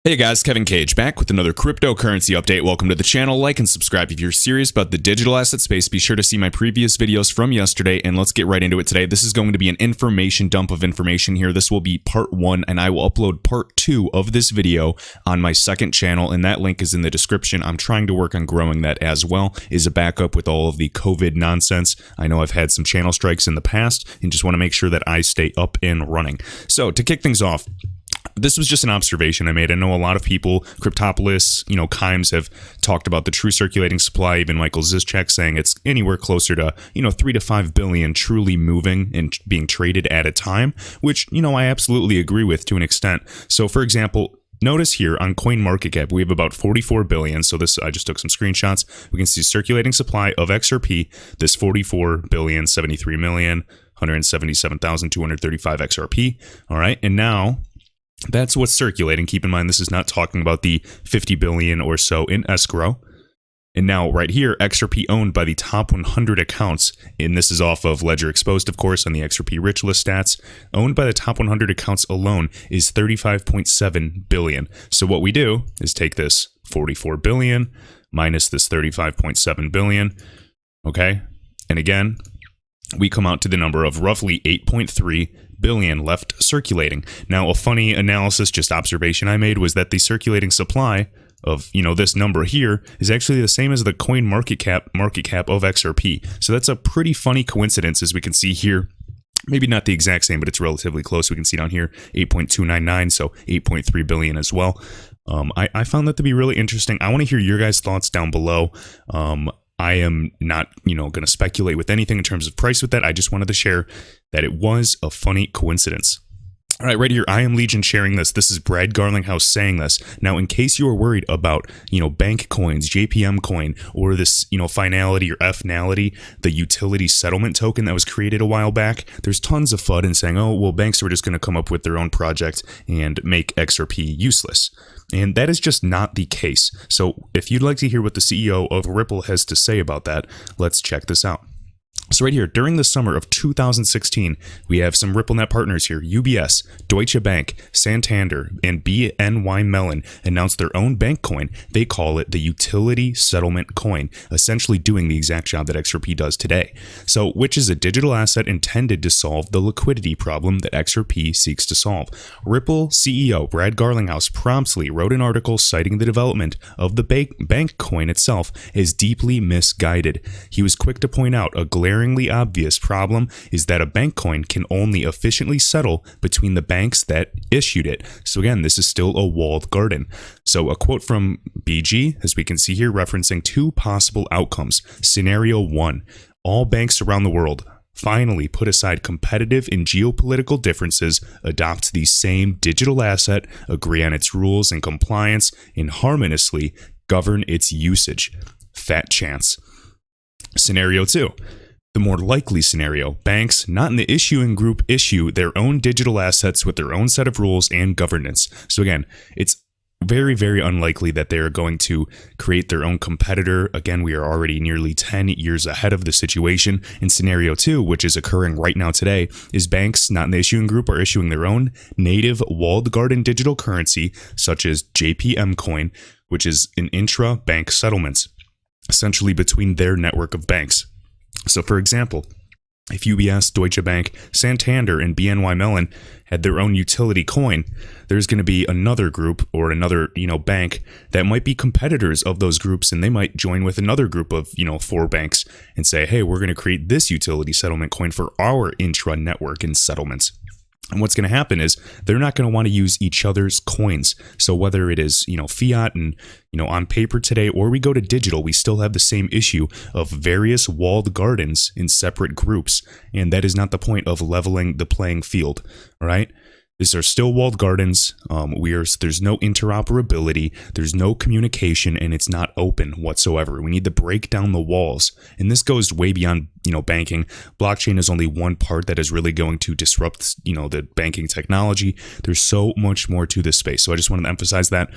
Hey guys, Kevin Cage back with another cryptocurrency update. Welcome to the channel. Like and subscribe if you're serious about the digital asset space. Be sure to see my previous videos from yesterday, and let's get right into it today. This is going to be an information dump of information here. This will be part 1, and I will upload part 2 of this video on my second channel, and that link is in the description. I'm trying to work on growing that as well, is a backup with all of the COVID nonsense. I know I've had some channel strikes in the past, and just want to make sure that I stay up and running. So to kick things off, this was just an observation I made. I know a lot of people, Cryptopolis, Kimes have talked about the true circulating supply, even Michael Zischek saying it's anywhere closer to, 3 to 5 billion truly moving and being traded at a time, which, I absolutely agree with to an extent. So for example, notice here on CoinMarketCap, we have about 44 billion. So this, I just took some screenshots. We can see circulating supply of XRP, this 44 billion, 73 million, 177,235 XRP. All right. And now that's what's circulating. Keep in mind, this is not talking about the 50 billion or so in escrow. And now right here, XRP owned by the top 100 accounts, and this is off of Ledger Exposed, of course, on the XRP Rich List stats, owned by the top 100 accounts alone is 35.7 billion. So what we do is take this 44 billion minus this 35.7 billion, okay? And again, we come out to the number of roughly 8.3 billion left circulating. Now, a funny analysis, just observation I made, was that the circulating supply of, this number here is actually the same as the coin market cap of XRP. So that's a pretty funny coincidence, as we can see here. Maybe not the exact same, but it's relatively close. We can see down here 8.299, so 8.3 billion as well. I found that to be really interesting. I want to hear your guys' thoughts down below. I am not, going to speculate with anything in terms of price with that. I just wanted to share that it was a funny coincidence. All right, right here, I am Legion sharing this. This is Brad Garlinghouse saying this. Now, in case you are worried about, bank coins, JPM coin, or this, finality or FNality, the utility settlement token that was created a while back, there's tons of FUD in saying, oh, well, banks are just going to come up with their own project and make XRP useless. And that is just not the case. So if you'd like to hear what the CEO of Ripple has to say about that, let's check this out. So right here, during the summer of 2016, we have some RippleNet partners here. UBS, Deutsche Bank, Santander, and BNY Mellon announced their own bank coin. They call it the Utility Settlement Coin, essentially doing the exact job that XRP does today. So, which is a digital asset intended to solve the liquidity problem that XRP seeks to solve. Ripple CEO Brad Garlinghouse promptly wrote an article citing the development of the bank coin itself as deeply misguided. He was quick to point out a glaringly obvious problem is that a bank coin can only efficiently settle between the banks that issued it. So again, this is still a walled garden. So a quote from BG, as we can see here, referencing 2 possible outcomes. Scenario 1, all banks around the world finally put aside competitive and geopolitical differences, adopt the same digital asset, agree on its rules and compliance, and harmoniously govern its usage. Fat chance. Scenario 2. The more likely scenario, banks not in the issuing group issue their own digital assets with their own set of rules and governance. So again, it's very, very unlikely that they're going to create their own competitor. Again, we are already nearly 10 years ahead of the situation. In scenario 2, which is occurring right now today, is banks not in the issuing group are issuing their own native walled garden digital currency, such as JPM coin, which is an intra-bank settlements, essentially between their network of banks. So for example, if UBS, Deutsche Bank, Santander, and BNY Mellon had their own utility coin, there's going to be another group or another, bank that might be competitors of those groups, and they might join with another group of, 4 banks and say, hey, we're going to create this utility settlement coin for our intra-network and settlements. And what's going to happen is they're not going to want to use each other's coins. So whether it is, fiat and, on paper today, or we go to digital, we still have the same issue of various walled gardens in separate groups. And that is not the point of leveling the playing field, all right? These are still walled gardens. There's no interoperability, there's no communication, and it's not open whatsoever. We need to break down the walls, and this goes way beyond banking. Blockchain is only one part that is really going to disrupt the banking technology. There's so much more to this space. So I just wanted to emphasize that.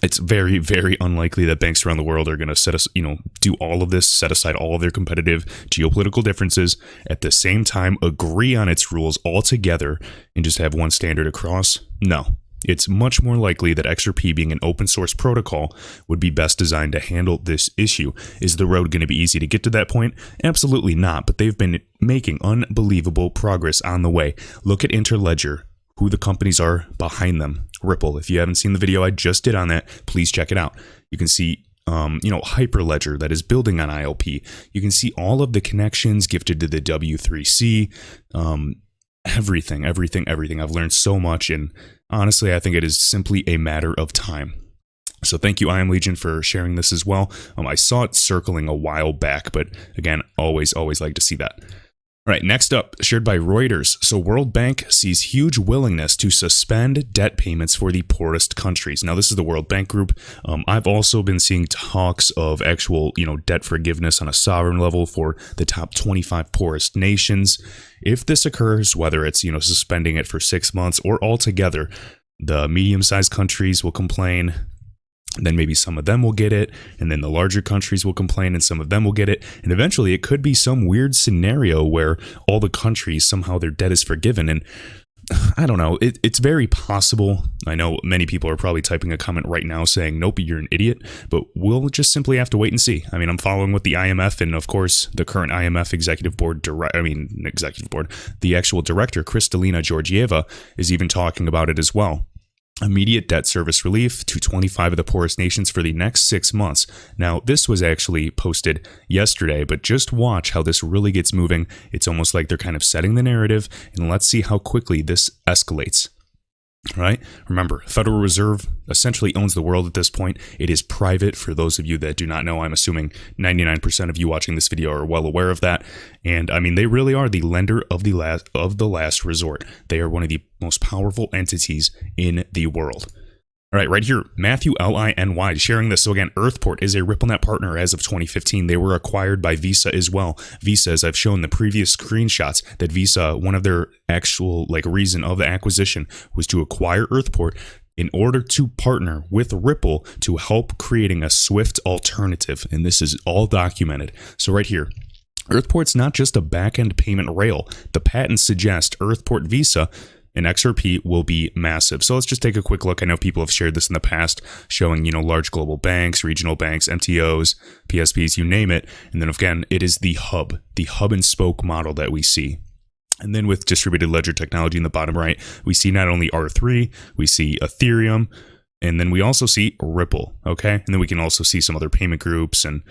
It's very, very unlikely that banks around the world are going to do all of this, set aside all of their competitive geopolitical differences, at the same time agree on its rules all together and just have one standard across. No, It's much more likely that XRP, being an open source protocol, would be best designed to handle this issue. Is the road going to be easy to get to that point? Absolutely not, but they've been making unbelievable progress on the way. Look at Interledger, who the companies are behind them. Ripple, if you haven't seen the video I just did on that, please check it out. You can see Hyperledger that is building on ILP. You can see all of the connections gifted to the W3C, everything. I've learned so much, and honestly, I think it is simply a matter of time. So thank you, I Am Legion, for sharing this as well. I saw it circling a while back, but again, always like to see that. All right, next up, shared by Reuters. So World Bank sees huge willingness to suspend debt payments for the poorest countries. Now, this is the World Bank Group. I've also been seeing talks of actual, debt forgiveness on a sovereign level for the top 25 poorest nations. If this occurs, whether it's, suspending it for 6 months or altogether, the medium-sized countries will complain. Then maybe some of them will get it, and then the larger countries will complain, and some of them will get it. And eventually it could be some weird scenario where all the countries, somehow their debt is forgiven. And I don't know, it's very possible. I know many people are probably typing a comment right now saying, nope, you're an idiot, but we'll just simply have to wait and see. I mean, I'm following what the IMF and, of course, the current IMF the actual director, Kristalina Georgieva, is even talking about it as well. Immediate debt service relief to 25 of the poorest nations for the next 6 months. Now, this was actually posted yesterday, but just watch how this really gets moving. It's almost like they're kind of setting the narrative, and let's see how quickly this escalates. Right? Remember, Federal Reserve essentially owns the world at this point. It is private. For those of you that do not know, I'm assuming 99% of you watching this video are well aware of that. And I mean, they really are the lender of the last resort. They are one of the most powerful entities in the world. All right, right here, Matthew Liny sharing this. So again, Earthport is a RippleNet partner as of 2015. They were acquired by Visa as well. Visa, as I've shown the previous screenshots, that Visa, one of their actual reason of the acquisition was to acquire Earthport in order to partner with Ripple to help creating a swift alternative. And this is all documented. So right here, Earthport's not just a back-end payment rail. The patents suggest Earthport Visa and XRP will be massive. So let's just take a quick look. I know people have shared this in the past, showing, large global banks, regional banks, MTOs, PSPs, you name it. And then again, it is the hub and spoke model that we see. And then with distributed ledger technology in the bottom right, we see not only R3, we see Ethereum, and then we also see Ripple, okay? And then we can also see some other payment groups and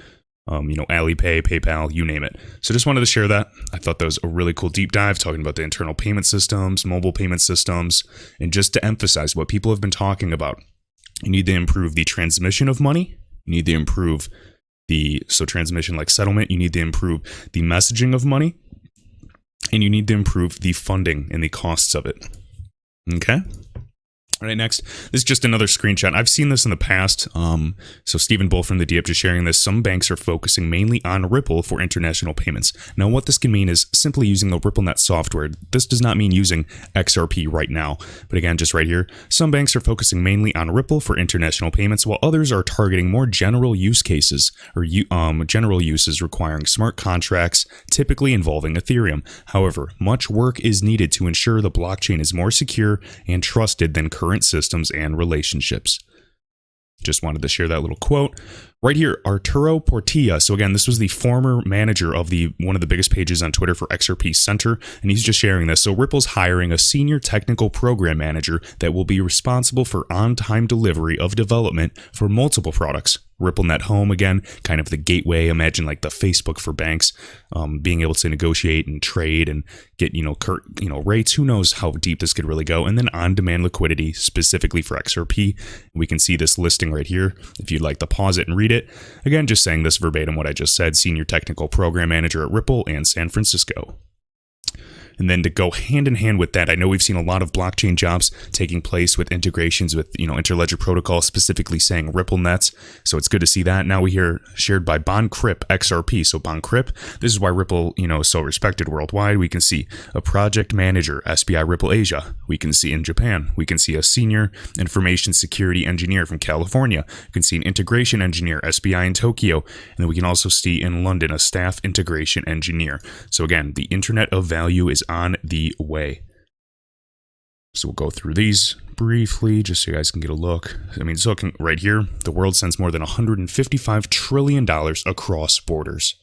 Alipay, PayPal, you name it. So just wanted to share that. I thought that was a really cool deep dive talking about the internal payment systems, mobile payment systems, and just to emphasize what people have been talking about. You need to improve the transmission of money. You need to improve transmission like settlement. You need to improve the messaging of money. And you need to improve the funding and the costs of it. Okay? All right, next, this is just another screenshot. I've seen this in the past. So Stephen Bull from the DF just sharing this. Some banks are focusing mainly on Ripple for international payments. Now, what this can mean is simply using the RippleNet software. This does not mean using XRP right now. But again, just right here, some banks are focusing mainly on Ripple for international payments, while others are targeting more general use cases or general uses requiring smart contracts, typically involving Ethereum. However, much work is needed to ensure the blockchain is more secure and trusted than current systems and relationships. Just wanted to share that little quote. Right here, Arturo Portilla. So again, this was the former manager of one of the biggest pages on Twitter for XRP Center, and he's just sharing this. So Ripple's hiring a senior technical program manager that will be responsible for on-time delivery of development for multiple products. RippleNet Home, again, kind of the gateway. Imagine like the Facebook for banks, being able to negotiate and trade and get, rates. Who knows how deep this could really go. And then on-demand liquidity specifically for XRP. We can see this listing right here. If you'd like to pause it and read it. Again, just saying this verbatim, what I just said, senior technical program manager at Ripple and San Francisco. And then to go hand in hand with that, I know we've seen a lot of blockchain jobs taking place with integrations with, Interledger protocol, specifically saying RippleNet. So it's good to see that. Now we hear shared by BondCrypt XRP. So BondCrypt, this is why Ripple, is so respected worldwide. We can see a project manager, SBI Ripple Asia. We can see in Japan. We can see a senior information security engineer from California. We can see an integration engineer, SBI in Tokyo. And then we can also see in London a staff integration engineer. So again, the Internet of Value is on the way. So we'll go through these briefly just so you guys can get a look. I mean, so looking right here, the world sends more than $155 trillion across borders.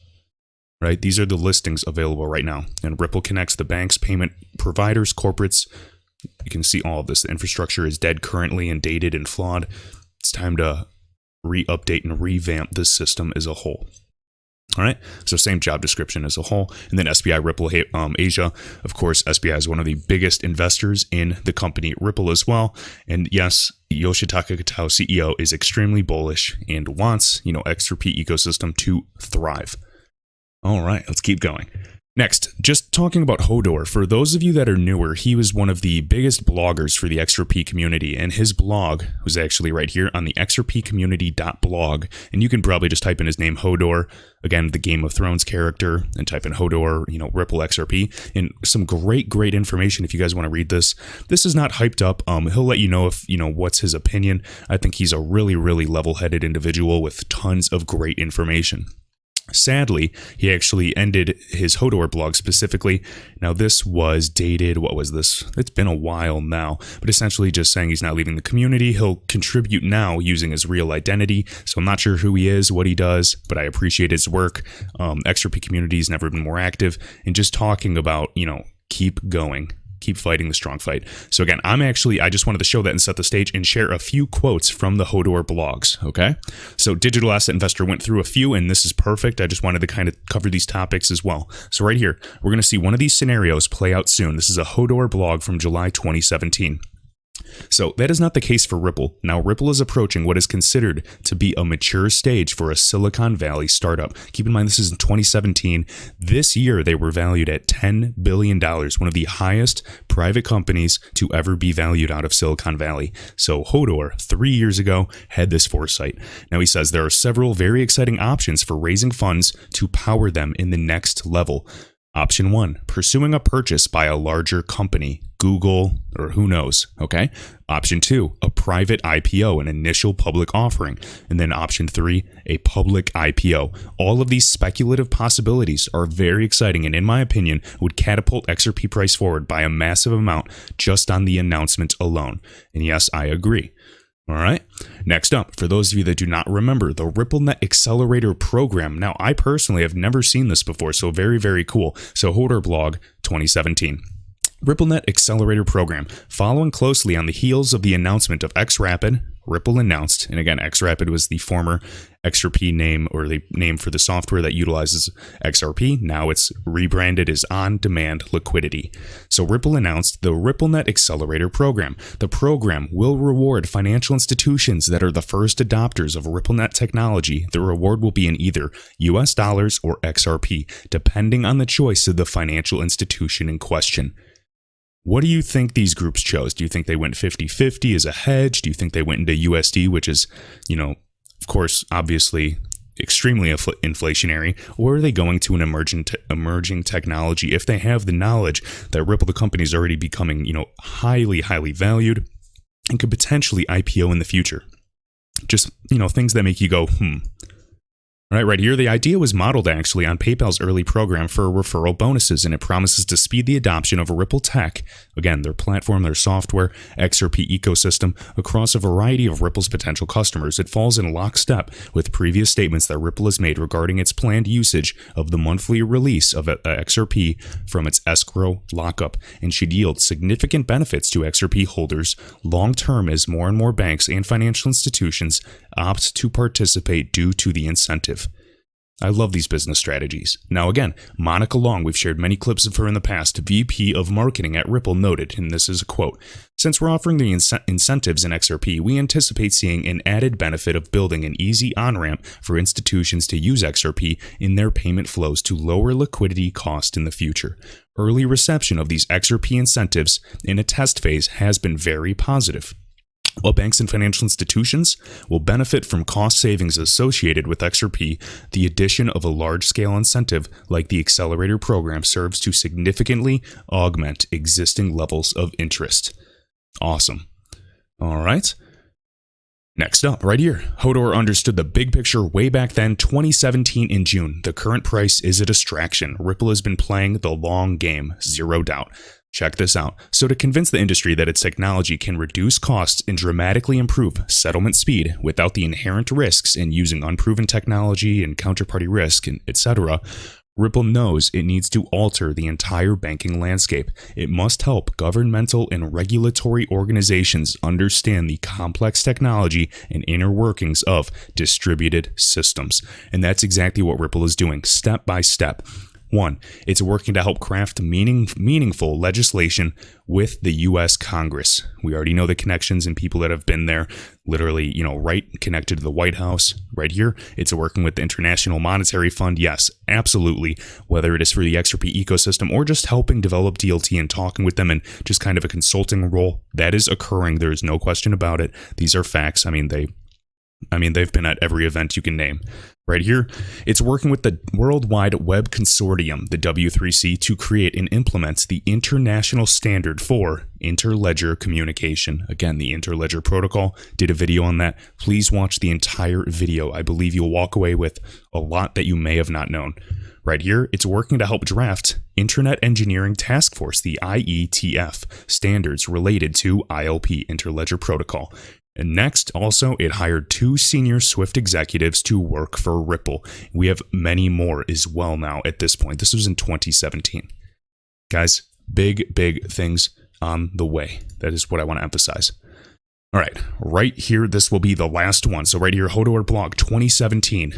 Right? These are the listings available right now. And Ripple connects the banks, payment providers, corporates. You can see all of this. The infrastructure is dead currently and dated and flawed. It's time to re-update and revamp this system as a whole. All right, so same job description as a whole. And then SBI Ripple Asia. Of course, SBI is one of the biggest investors in the company Ripple as well. And yes, Yoshitaka Kitao, CEO, is extremely bullish and wants, XRP ecosystem to thrive. All right, let's keep going. Next, just talking about Hodor. For those of you that are newer, he was one of the biggest bloggers for the XRP community, and his blog was actually right here on the xrpcommunity.blog, and you can probably just type in his name, Hodor, again, the Game of Thrones character, and type in Hodor, Ripple XRP, and some great information if you guys want to read this. This is not hyped up. He'll let you know if, what's his opinion. I think he's a really level-headed individual with tons of great information. Sadly, he actually ended his Hodor blog specifically. Now, this was dated, what was this? It's been a while now, but essentially just saying he's not leaving the community. He'll contribute now using his real identity. So I'm not sure who he is, what he does, but I appreciate his work. XRP community has never been more active, and just talking about, keep going. Keep fighting the strong fight. So again, I just wanted to show that and set the stage and share a few quotes from the Hodor blogs, okay? So Digital Asset Investor went through a few, and this is perfect. I just wanted to kind of cover these topics as well. So right here, we're going to see one of these scenarios play out soon. This is a Hodor blog from July 2017. So that is not the case for Ripple. Now, Ripple is approaching what is considered to be a mature stage for a Silicon Valley startup. Keep in mind, this is in 2017. This year, they were valued at $10 billion, one of the highest private companies to ever be valued out of Silicon Valley. So Hodor, 3 years ago, had this foresight. Now, he says there are several very exciting options for raising funds to power them in the next level. Option 1, pursuing a purchase by a larger company, Google, or who knows, okay? Option 2, a private IPO, an initial public offering. And then option 3, a public IPO. All of these speculative possibilities are very exciting and, in my opinion, would catapult XRP price forward by a massive amount just on the announcement alone. And yes, I agree. All right. Next up, for those of you that do not remember, the Ripple Net Accelerator program. Now, I personally have never seen this before, so very cool. So Hodor blog 2017. Ripple Net Accelerator program. Following closely on the heels of the announcement of XRapid, Ripple announced, and again, XRapid was the former XRP name, or the name for the software that utilizes XRP. Now it's rebranded as On-Demand Liquidity. So Ripple announced the RippleNet Accelerator program. The program will reward financial institutions that are the first adopters of RippleNet technology. The reward will be in either US dollars or XRP, depending on the choice of the financial institution in question. What do you think these groups chose? Do you think they went 50-50 as a hedge? Do you think they went into USD, which is, of course, obviously extremely inflationary? Or are they going to an emerging technology if they have the knowledge that Ripple, the company, is already becoming, highly valued and could potentially IPO in the future? Just, things that make you go, Right here, the idea was modeled actually on PayPal's early program for referral bonuses, and it promises to speed the adoption of Ripple Tech, again, their platform, their software, XRP ecosystem, across a variety of Ripple's potential customers. It falls in lockstep with previous statements that Ripple has made regarding its planned usage of the monthly release of XRP from its escrow lockup, and should yield significant benefits to XRP holders long-term as more and more banks and financial institutions opt to participate due to the incentive. I love these business strategies. Now again, Monica Long, we've shared many clips of her in the past, VP of Marketing at Ripple, noted, and this is a quote, "Since we're offering the incentives in XRP, we anticipate seeing an added benefit of building an easy on-ramp for institutions to use XRP in their payment flows to lower liquidity cost in the future. Early reception of these XRP incentives in a test phase has been very positive. While banks and financial institutions will benefit from cost savings associated with XRP, the addition of a large-scale incentive like the Accelerator program serves to significantly augment existing levels of interest." Awesome. All right. Next up, right here, Hodor understood the big picture way back then, 2017 in June. The current price is a distraction. Ripple has been playing the long game, zero doubt. Check this out. So to convince the industry that its technology can reduce costs and dramatically improve settlement speed without the inherent risks in using unproven technology and counterparty risk, and etc., Ripple knows it needs to alter the entire banking landscape. It must help governmental and regulatory organizations understand the complex technology and inner workings of distributed systems. And that's exactly what Ripple is doing, step by step. 1, it's working to help craft meaningful legislation with the U.S. Congress. We already know the connections and people that have been there, literally, right connected to the White House right here. It's working with the International Monetary Fund. Yes, absolutely. Whether it is for the XRP ecosystem or just helping develop DLT and talking with them and just kind of a consulting role, that is occurring. There is no question about it. These are facts. They've been at every event you can name. Right here, it's working with the Worldwide Web Consortium, the W3C, to create and implement the international standard for interledger communication. Again, the interledger protocol. Did a video on that. Please watch the entire video. I believe you'll walk away with a lot that you may have not known. Right here, it's working to help draft Internet Engineering Task Force, the IETF, standards related to ILP, Interledger Protocol. And next, also, it hired 2 senior Swift executives to work for Ripple. We have many more as well now at this point. This was in 2017. Guys, big things on the way. That is what I want to emphasize. All right here, this will be the last one. So right here, Hodor blog 2017.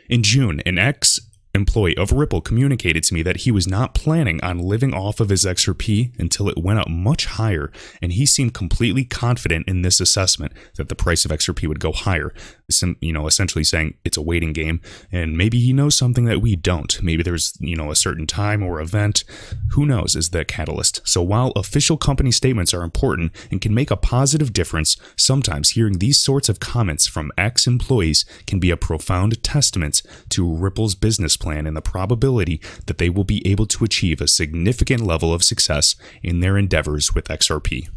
In June, an ex-employee of Ripple communicated to me that he was not planning on living off of his XRP until it went up much higher, and he seemed completely confident in this assessment that the price of XRP would go higher, essentially saying it's a waiting game, and maybe he knows something that we don't. Maybe there's, a certain time or event, who knows, is the catalyst. So while official company statements are important and can make a positive difference, sometimes hearing these sorts of comments from ex-employees can be a profound testament to Ripple's business plan and the probability that they will be able to achieve a significant level of success in their endeavors with XRP.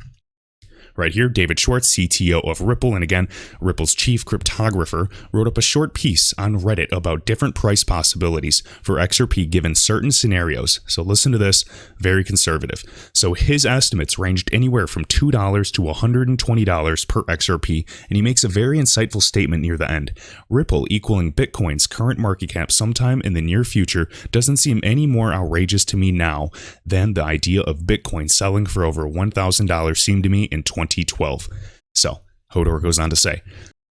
Right here, David Schwartz, CTO of Ripple, and again, Ripple's chief cryptographer, wrote up a short piece on Reddit about different price possibilities for XRP given certain scenarios. So listen to this, very conservative. So his estimates ranged anywhere from $2 to $120 per XRP, and he makes a very insightful statement near the end. Ripple equaling Bitcoin's current market cap sometime in the near future doesn't seem any more outrageous to me now than the idea of Bitcoin selling for over $1,000 seemed to me in 2012. So, Hodor goes on to say,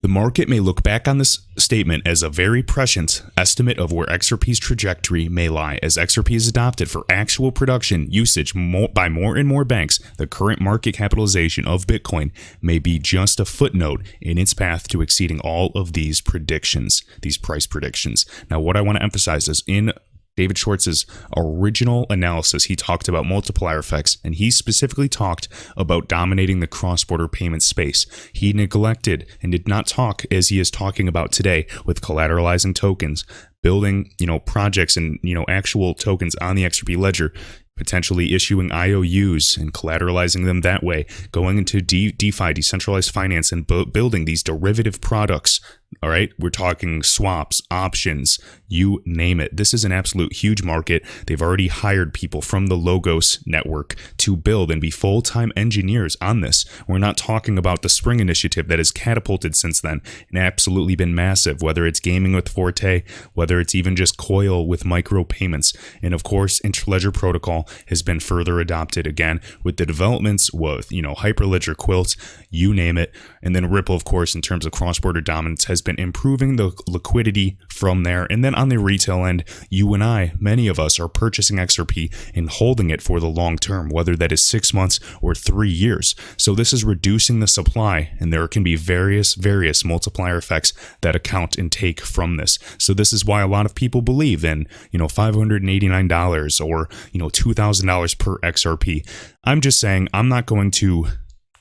the market may look back on this statement as a very prescient estimate of where XRP's trajectory may lie. As XRP is adopted for actual production usage by more and more banks, the current market capitalization of Bitcoin may be just a footnote in its path to exceeding all of these predictions, these price predictions. Now, what I want to emphasize is in David Schwartz's original analysis, he talked about multiplier effects, and he specifically talked about dominating the cross-border payment space. He neglected and did not talk, as he is talking about today, with collateralizing tokens, building, projects and, actual tokens on the XRP ledger, potentially issuing IOUs and collateralizing them that way, going into DeFi, decentralized finance, and building these derivative products. All right, we're talking swaps, options, you name it. This is an absolute huge market. They've already hired people from the Logos network to build and be full-time engineers on this. We're not talking about the Spring Initiative that has catapulted since then and absolutely been massive, whether it's gaming with Forte, whether it's even just Coil with micro payments. And of course, Interledger Protocol has been further adopted again with the developments with, Hyperledger, Quilt, you name it. And then Ripple, of course, in terms of cross-border dominance, has been improving the liquidity from there. And then on the retail end, you and I, many of us, are purchasing XRP and holding it for the long term, whether that is 6 months or 3 years. So this is reducing the supply, and there can be various multiplier effects that account and take from this. So this is why a lot of people believe in, $589 or, $2,000 per XRP. I'm just saying I'm not going to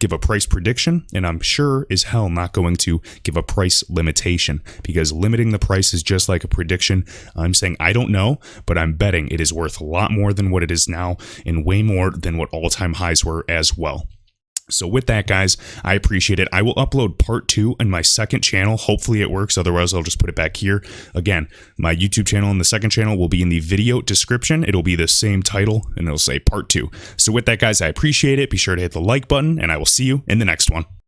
give a price prediction, and I'm sure as hell not going to give a price limitation, because limiting the price is just like a prediction. I'm saying I don't know, but I'm betting it is worth a lot more than what it is now and way more than what all-time highs were as well. So with that, guys, I appreciate it. I will upload part 2 on my second channel. Hopefully it works. Otherwise, I'll just put it back here. Again, my YouTube channel and the second channel will be in the video description. It'll be the same title, and it'll say part 2. So with that, guys, I appreciate it. Be sure to hit the like button, and I will see you in the next one.